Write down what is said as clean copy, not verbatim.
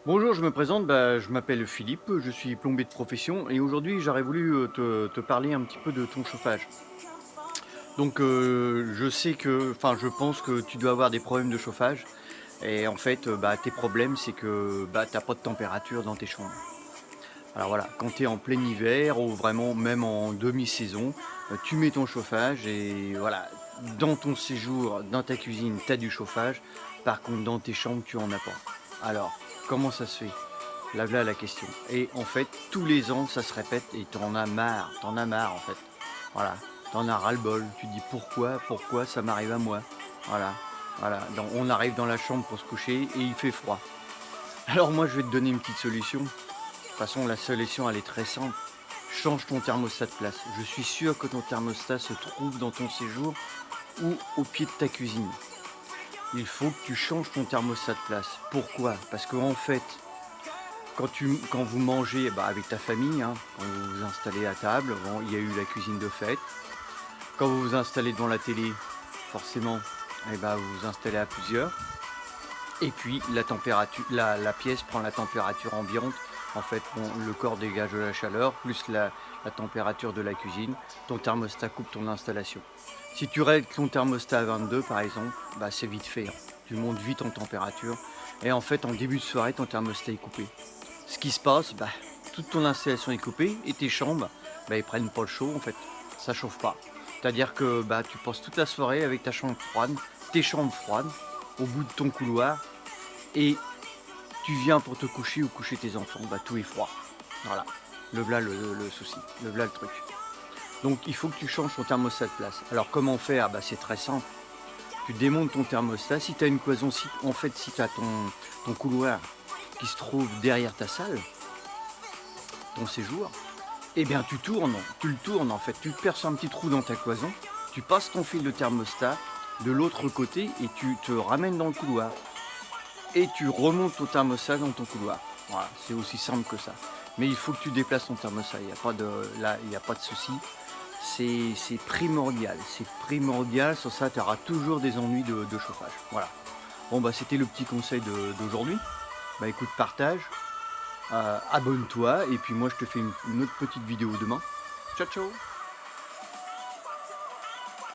Bonjour, je me présente, je m'appelle Philippe, je suis plombier de profession et aujourd'hui j'aurais voulu te parler un petit peu de ton chauffage. Donc je sais que, enfin je pense que tu dois avoir des problèmes de chauffage et en fait tes problèmes c'est que t'as pas de température dans tes chambres. Alors voilà, quand tu es en plein hiver ou vraiment même en demi-saison, tu mets ton chauffage et voilà, dans ton séjour, dans ta cuisine, tu as du chauffage, par contre dans tes chambres tu en as pas. Alors, comment ça se fait? Là voilà la question. Et en fait, tous les ans, ça se répète et t'en as marre en fait. Voilà, t'en as ras-le-bol. Tu te dis pourquoi ça m'arrive à moi? Voilà, voilà. On arrive dans la chambre pour se coucher et il fait froid. Alors moi, je vais te donner une petite solution. De toute façon, la solution, elle est très simple. Change ton thermostat de place. Je suis sûr que ton thermostat se trouve dans ton séjour ou au pied de ta cuisine. Il faut que tu changes ton thermostat de place. Pourquoi? Parce qu'en fait, quand vous mangez avec ta famille, hein, quand vous vous installez à table, bon, il y a eu la cuisine de fête. Quand vous vous installez devant la télé, forcément, vous vous installez à plusieurs. Et puis la température, la pièce prend la température ambiante. En fait, bon, le corps dégage de la chaleur, plus la température de la cuisine. Ton thermostat coupe ton installation. Si tu règles ton thermostat à 22 par exemple, c'est vite fait, hein. Tu montes vite en température. Et en fait, en début de soirée, ton thermostat est coupé. Ce qui se passe, toute ton installation est coupée et tes chambres, ils prennent pas le chaud en fait. Ça chauffe pas. C'est-à-dire que tu passes toute la soirée avec ta chambre froide, tes chambres froides, au bout de ton couloir, et tu viens pour te coucher ou coucher tes enfants, tout est froid. Voilà. Le voilà le souci, le voilà le truc. Donc il faut que tu changes ton thermostat de place. Alors comment faire? C'est très simple. Tu démontes ton thermostat. Si tu as une cloison, si tu as ton couloir qui se trouve derrière ta salle, ton séjour, eh bien tu le tournes en fait, tu perces un petit trou dans ta cloison, tu passes ton fil de thermostat de l'autre côté et tu te ramènes dans le couloir. Et tu remontes ton thermostat dans ton couloir. Voilà, c'est aussi simple que ça. Mais il faut que tu déplaces ton thermostat, il n'y a pas de, là, il n'y a pas de souci. C'est primordial, sans ça tu auras toujours des ennuis de chauffage. Voilà. Bon c'était le petit conseil d'aujourd'hui. Écoute, partage, abonne-toi et puis moi je te fais une autre petite vidéo demain. Ciao ciao.